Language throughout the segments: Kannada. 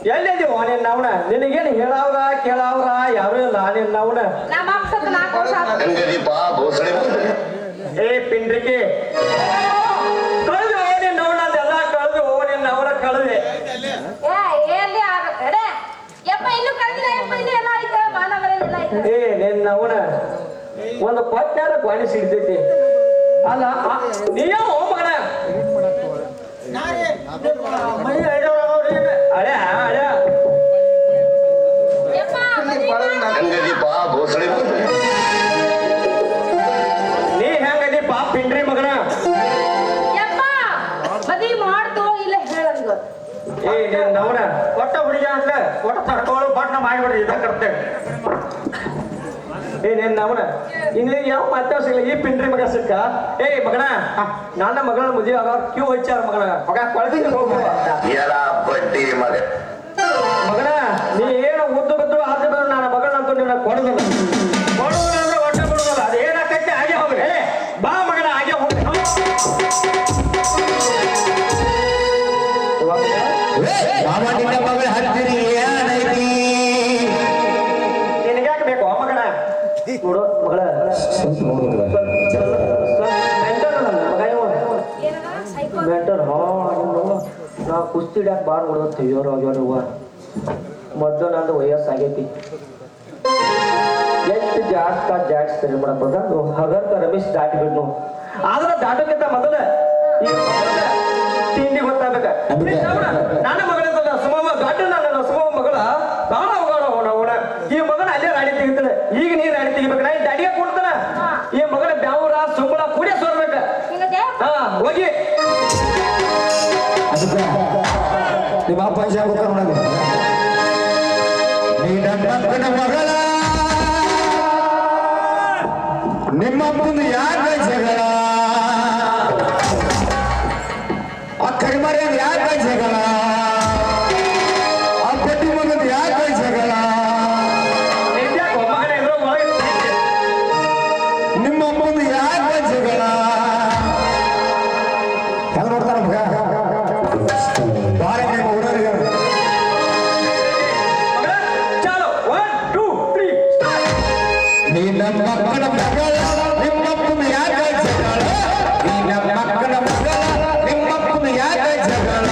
ಎಲ್ಲಿದ್ದೀವ ನಿನ್ನ ಅವನ ನಿನಗೇನು ಹೇಳವ್ರ ಕೇಳವ್ರ ಯಾರು ಇಲ್ಲ ನಿನ್ನ ಅವನ ಏ ಪಿಂಡ್ರಿಕೆ ಕಳೆದು ನಿನ್ನ ಅವನ ಅದೆಲ್ಲ ಕಳೆದು ನಿನ್ನ ಅವನ ಕಳೆದೆ ಏ ನಿನ್ನ ಅವನ ಒಂದು ಪಟ್ನಾರ ಗಾಳಿ ಸಿಡ್ತೈತಿ ಅಲ್ಲ ನೀಯ ಮಗನ ಅಳೆ ಅಳೆ ನೀ ಹೆಂಗದಿ ಪಾ ಪಿಂಡ್ರಿ ಮಗನ ಏ ನವನ ಒಟ್ಟ ಹುಡುಗ ಅಂತ ಒಟ್ಟ ತಡ್ಕೊಳ್ಳು ಬಟ್ನ ಮಾಡಿಬಿಡ್ರಿ ಇದ ಕರ್ತೇವೆ ಏ ನಿನ್ನ ಅವನ ಇನ್ನು ಯಾವ ಮಾತಾಡ್ಸಿಲ್ಲ ಈ ಪಿಂಡ್ರಿ ಮಗ ಸಿಕ್ಕ ಏ ಮಗನ ನನ್ನ ಮಗಳ ಮದುವೆ ಆಗ ಕ್ಯೂ ಹಚ್ಚಾರ ಮಗನ ಮಗ ಕೊಳತೀನಿ ಹೋಗುವ ಮಗನ ನೀ ಏನು ಉದ್ದು ಬಿದ್ದು ಆದ್ರೆ ನನ್ನ ಮಗಳನ್ನಂತೂ ನಿನ್ನ ಕೊಡುದಿಲ್ಲ ಅಂದ್ರೆ ಒಟ್ಟ ಕೊಡುದಿಲ್ಲ ಅದು ಏನಾಕೈತೆ ಹಾಗೆ ಹೋಗ್ರಿ ಬಾ ಮಗನ ಹಾಗೆ ಹೋಗ್ರಿ ನಿನಗ್ಯಾಕೆ ಬೇಕು ಮಗನ ನೋಡು ಮಗಳ ಮೆಂಟರ್ ನಾ ಕುಸ್ತಿ ಹಿಡ್ಯಾಕ ಬಾರ್ ನೋಡತ್ತೀವಿ ಅವ್ರವ್ವ ಮೊದಲು ನಂದು ವಯಸ್ಸಾಗೈತಿ ಎಷ್ಟು ಜಾಡ್ಸ್ತಾರೆ ಮೇಡಮ್ ಹಗರ್ಕ ರಮೇಶ್ ದಾಟಿಬಿಡ್ನು ಆದ್ರೆ ದಾಟಕ್ಕಿಂತ ಮೊದಲ ತಿಂಡಿ ಗೊತ್ತಾಗಬೇಕ ನನ್ನ ಮಗಳಿಂದಲ್ಲ ಸುಮಮ್ಮ ದಾಟು ನನ್ನ ಸುಮಮ್ಮ ಮಗಳ ಬಾಳ ಅವಗಾಡ ಈ ಮಗನ ಅಲ್ಲೇ ರಾಡಿ ತೆಗಿತಾನೆ ಈಗ ನೀ ರಾಡಿ ತೆಗಿಬೇಕು ನಾ ದಾಡಿಗೆ ಕೊಡ್ತಾನ ಈ ಮಗನ ಬ್ಯಾವ್ರ ಸುಂಬಳ ಕೂಡಿಯ ಸೋರ್ಬೇಕ ಹಾ ಹೋಗಿ ನಿಮ್ಮ ಅಪ್ಪ ಮಗಳ ನಿಮ್ಮಪ್ಪಂದು ಯಾಕ ಜಗಳ ಅಕ್ಕಡಿ ಮರ ಯಾಕ ಜಗಳ ಆ ಪಟ್ಟಿ ಮಗದ ಯಾಕ ಜಗಳ ನಿಮ್ಮಪ್ಪಂದು ಯಾಕ ಜಗಳ ಹೆಂಗ ನೋಡ್ತಾರ ಮಗ ಬಾರ ನಿಮ್ಮ ಹುಡುಗರಿಗೆ ನೀ ನಮ್ಮ ಮಕ್ಕಳ ಮಗಳ ನಿಮ್ಮಪ್ಪನ ಯಾಕ ಜಗಳ ನೀ ನಮ್ಮ ಮಕ್ಕಳ ಮಗಳ ನಿಮ್ಮಪ್ಪನ ಯಾಕ ಜಗಳ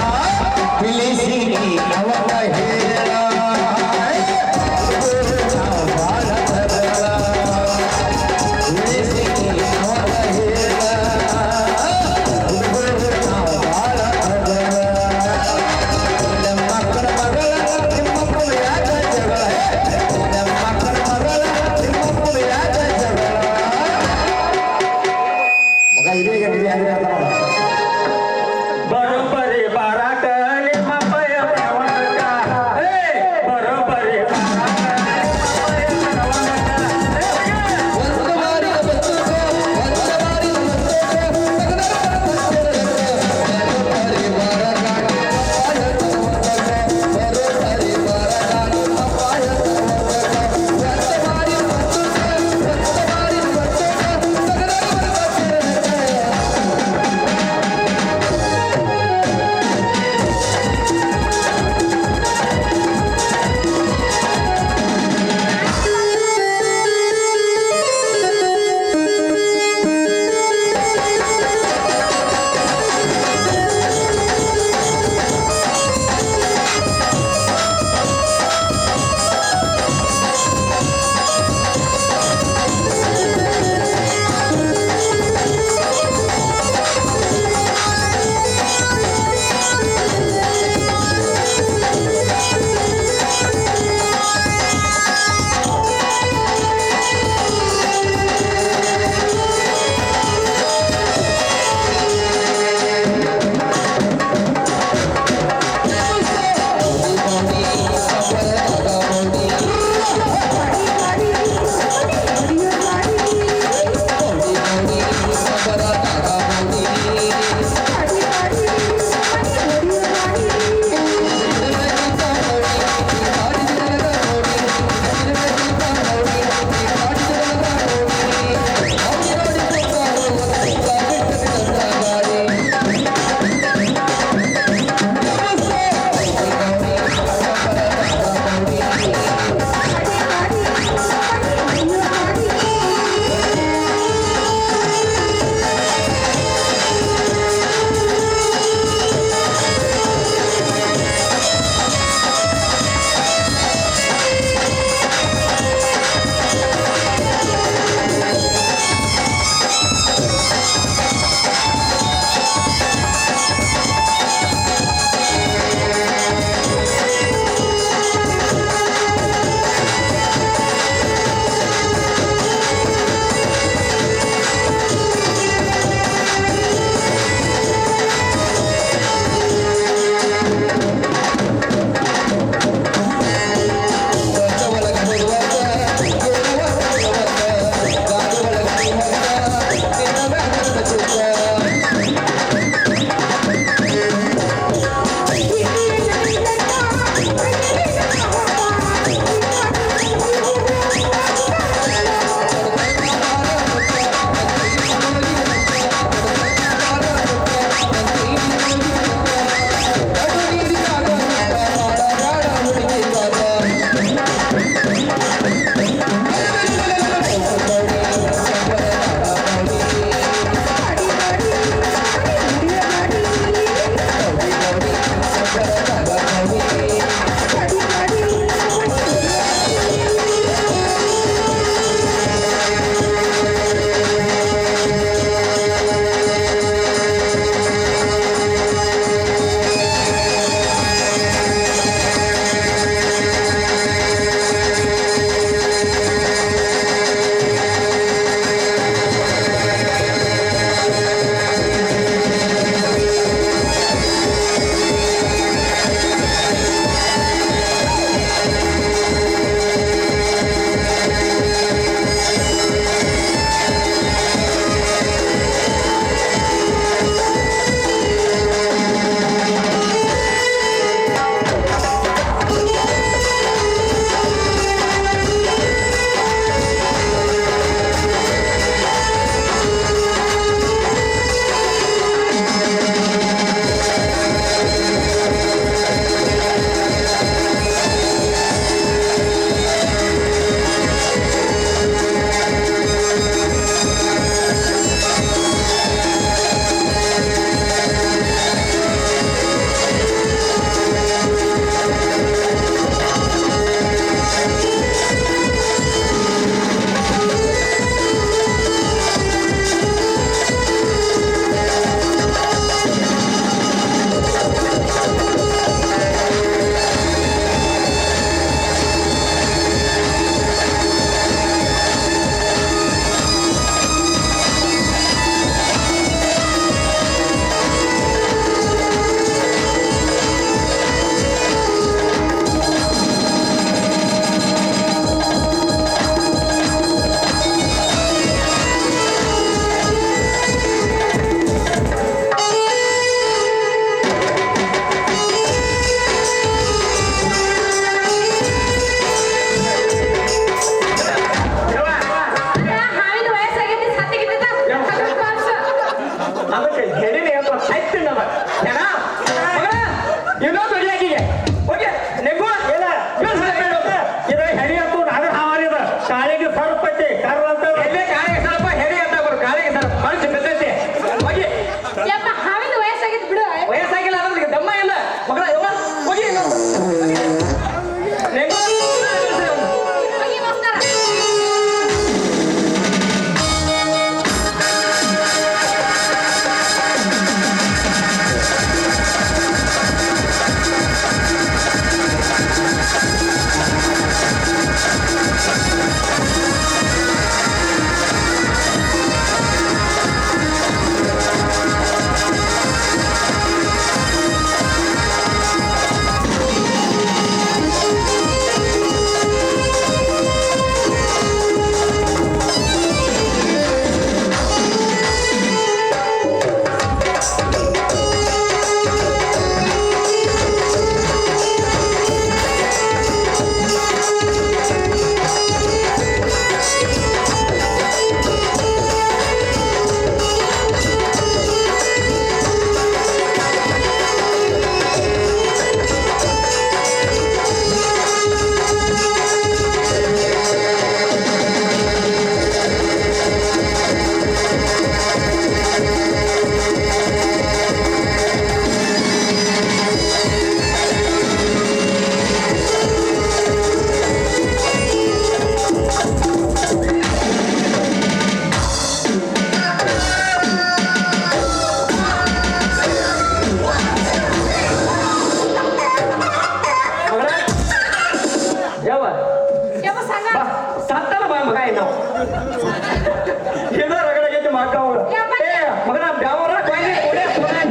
ಏನೋ ರಗಡಗೈತಿ ಮಕ್ಕ ಅವಳು ಏ ಮಗನ ಬ್ಯಾವರ ಕೊಯ್ಲಿ ಕೊಡೆ ಕೊಡೆ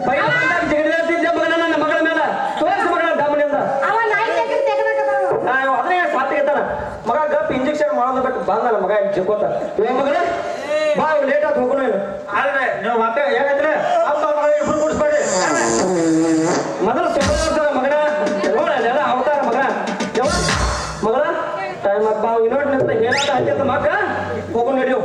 ಪೈಲ ಬಂದಾಗ ಜಗಡತಿದ್ದೆ ಮಗನ ನನ್ನ ಮಗಳ ಮೇಲೆ ತೋರಿಸ ಮಗನ ದಮ್ಮನಿಂದ ಅವ ನಾಯಿ ತೆಗೆದು ಅದನ್ನೇ ಸಾತ್ಗೆತಾನ ಮಗ ಗಪ್ ಇಂಜೆಕ್ಷನ್ ಮಾಡೋದು ಬಿಟ್ಟು ಬಂದಲ್ಲ ಮಗ ಜಿಕ್ಕೋತ ಏ ಮಗನ ಬಾ ಲೇಟ್ ಆಗಿ ಹೋಗೋಣ ಆದ್ರೆ ನೀವು ಮತ್ತೆ ಏನಾಯ್ತ್ರಿ ಅಪ್ಪ ಮಗ ಇಬ್ರು ಕೂಡಿಸ್ಬೇಡಿ ಮೊದಲು ಸುಮ್ಮನೆ ಮಗನ ನೋಡಲ್ಲ ಅವತಾರ ಮಗನ ಮಗನ ಟೈಮ್ ಬಾ ಇನ್ನೋಡ್ ನಿಂತ ಹೇಳಾಟ ಹಾಕಿತ್ತ ಮಕ್ಕ ಹೋಗು ನಡೆಯು